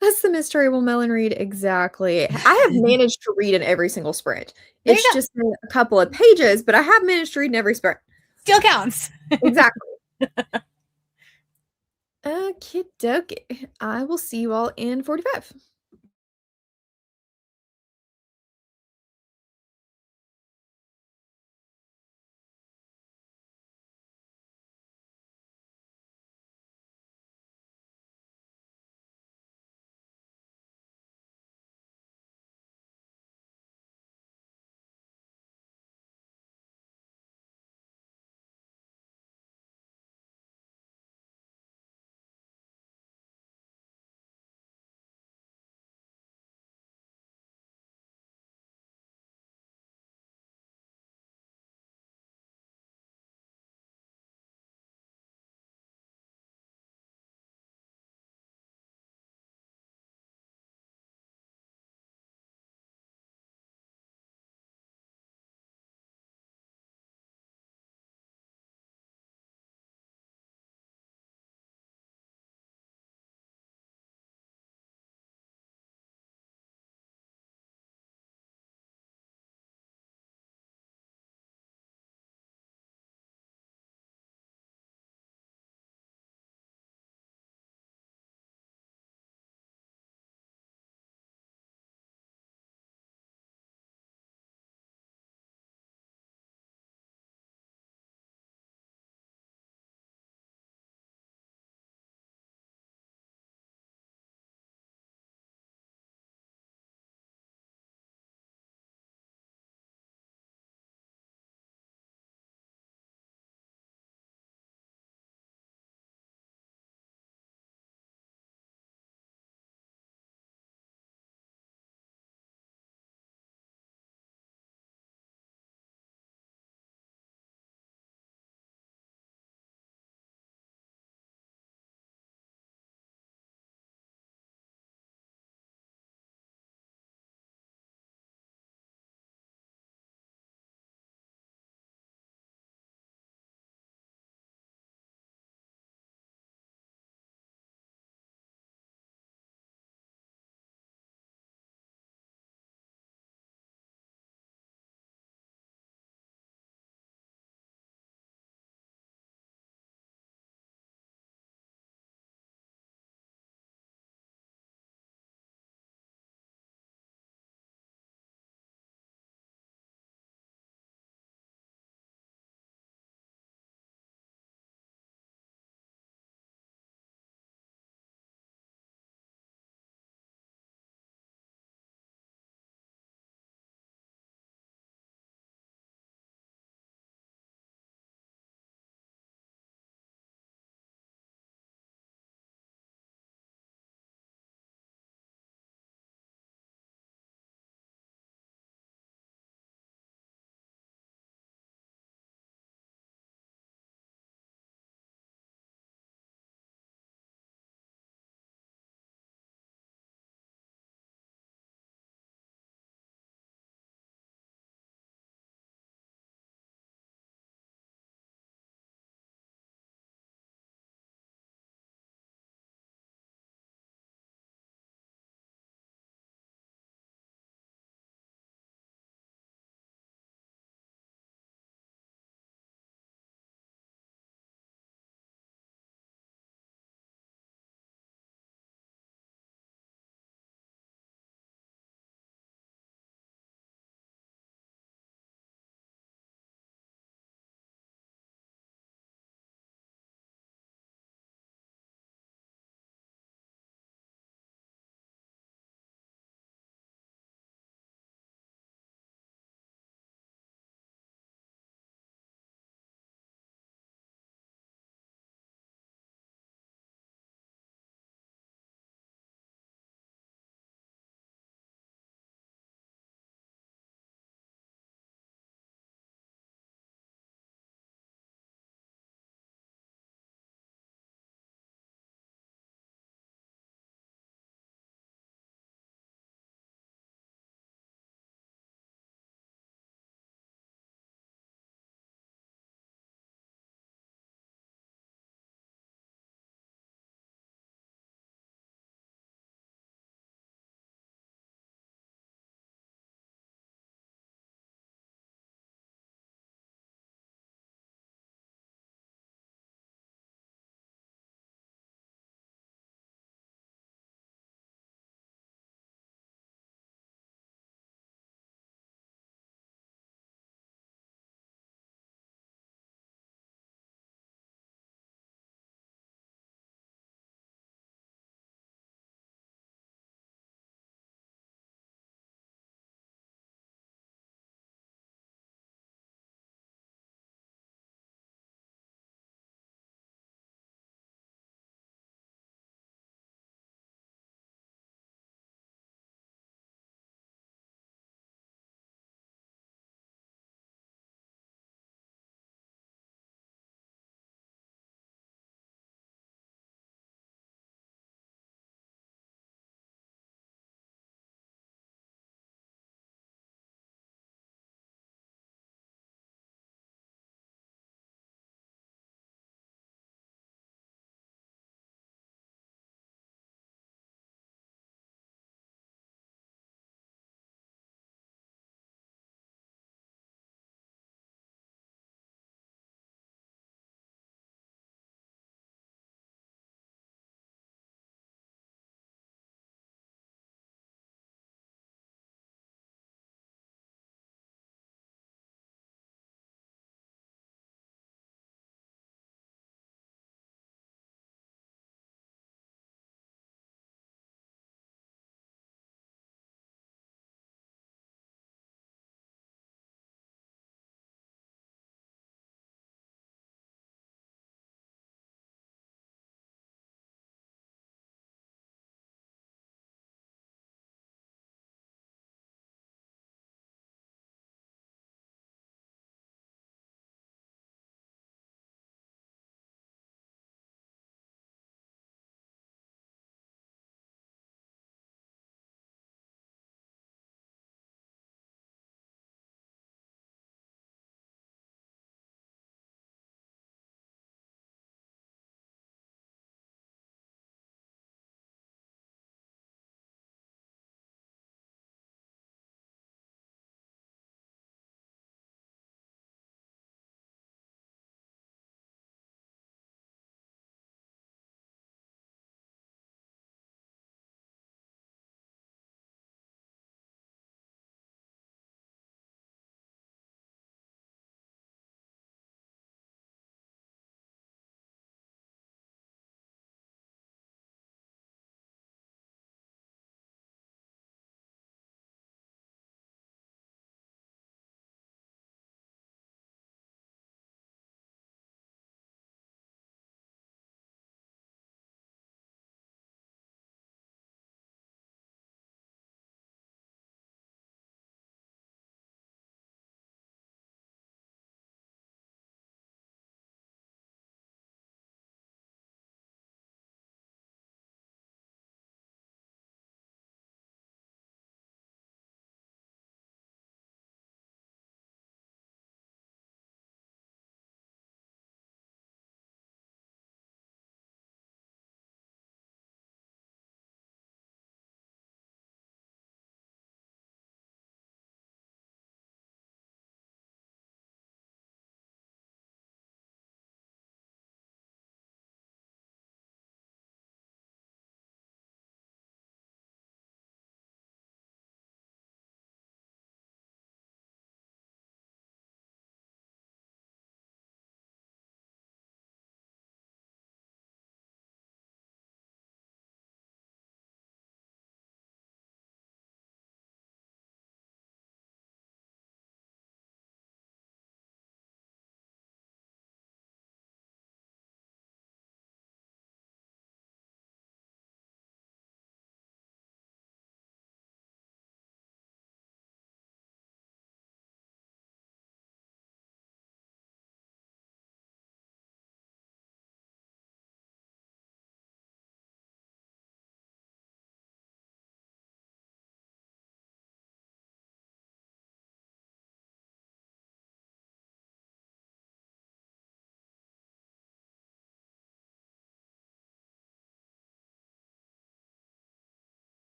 That's the mystery. Will Melon read exactly? I have managed to read in every single sprint. There you It's go. just been a couple of pages, but I have managed to read in every sprint. Still counts. Exactly. Okie dokie. I will see you all in 45.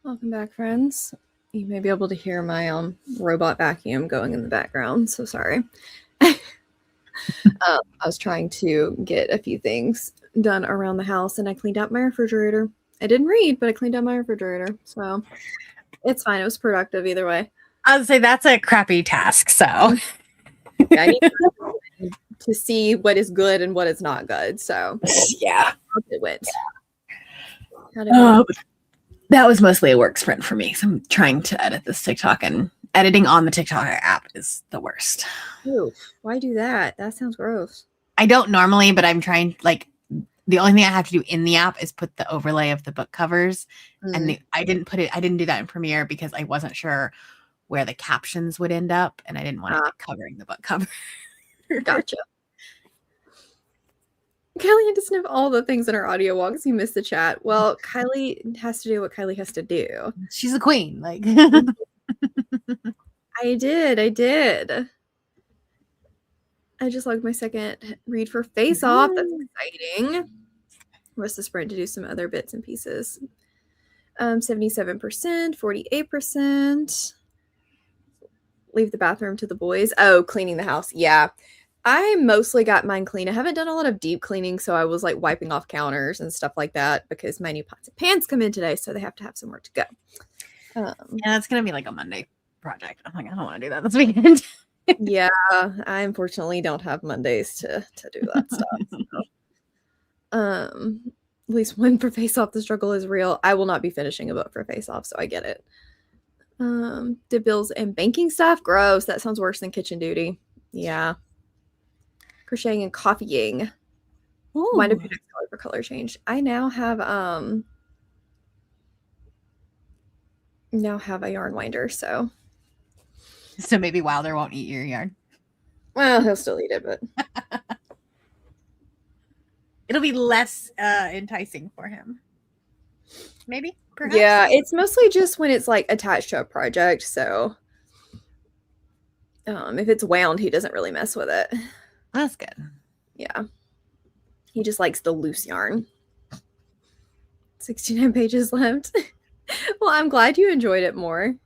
Welcome back, friends. You may be able to hear my robot vacuum going in the background, so sorry. I was trying to get a few things done around the house, and I cleaned out my refrigerator. I didn't read, but I cleaned out my refrigerator, so it's fine. It was productive either way. I would say that's a crappy task. So Yeah, I need to see what is good and what is not good. So yeah, how it went. How did it go? That was mostly a work sprint for me. So I'm trying to edit this TikTok, and editing on the TikTok app is the worst. Ooh, why do that? That sounds gross. I don't normally, but I'm trying, like, the only thing I have to do in the app is put the overlay of the book covers. And I didn't do that in Premiere because I wasn't sure where the captions would end up, and I didn't want it covering the book cover. Gotcha. Kylie had to sniff all the things in our audio walks. You missed the chat. Well, Kylie has to do what Kylie has to do. She's a queen. Like I did. I just logged my second read for Face Off. That's exciting. Was the sprint to do some other bits and pieces. 77%, 48%. Leave the bathroom to the boys. Oh, cleaning the house. Yeah. I mostly got mine clean. I haven't done a lot of deep cleaning, so I was like wiping off counters and stuff like that because my new pots and pans come in today, so they have to have somewhere to go. Yeah, that's gonna be like a Monday project. I'm like, I don't want to do that this weekend. Yeah, I unfortunately don't have Mondays to do that stuff. So. At least one for Face Off, the struggle is real. I will not be finishing a book for Face Off, so I get it. Did bills and banking stuff? Gross. That sounds worse than kitchen duty. Yeah. Crocheting and copying. Wind up your next color for color change. I now have a yarn winder, so Maybe Wilder won't eat your yarn. Well, he'll still eat it, but it'll be less enticing for him. Maybe, perhaps. Yeah, it's mostly just when it's like attached to a project, so if it's wound, he doesn't really mess with it. That's good. Yeah. He just likes the loose yarn. 69 pages left. Well, I'm glad you enjoyed it more.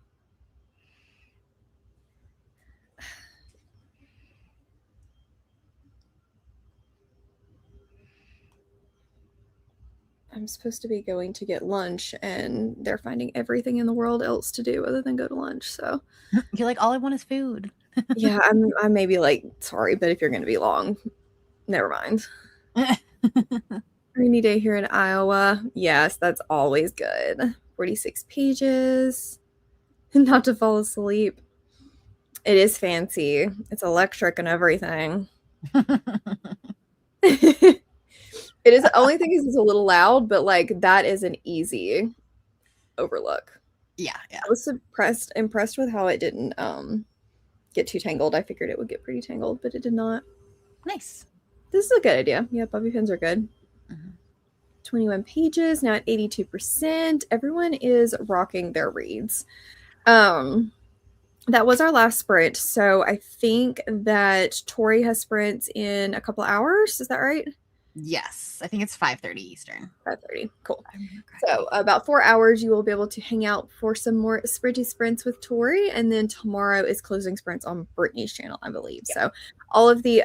I'm supposed to be going to get lunch, and they're finding everything in the world else to do other than go to lunch, so. You're like, all I want is food. Yeah, I may be like, sorry, but if you're going to be long, never mind. Rainy day here in Iowa. Yes, that's always good. 46 pages. Not to fall asleep. It is fancy. It's electric and everything. It is. The only thing is it's a little loud, but like that is an easy overlook. Yeah. I was impressed with how it didn't get too tangled. I figured it would get pretty tangled, but it did not. Nice. This is a good idea. Yeah, bobby pins are good. 21 pages, now at 82%. Everyone is rocking their reads. That was our last sprint, so I think that Tori has sprints in a couple hours. Is that right? Yes, I think it's 5:30 Eastern. 5:30. Cool. So about 4 hours, you will be able to hang out for some more sprinty sprints with Tori, and then tomorrow is closing sprints on Brittany's channel, I believe. Yep. So all of the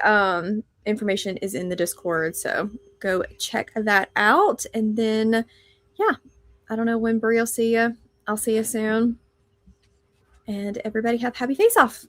information is in the Discord, so go check that out. And then, yeah, I don't know when Brie will see you. I'll see you soon. And everybody have happy face off.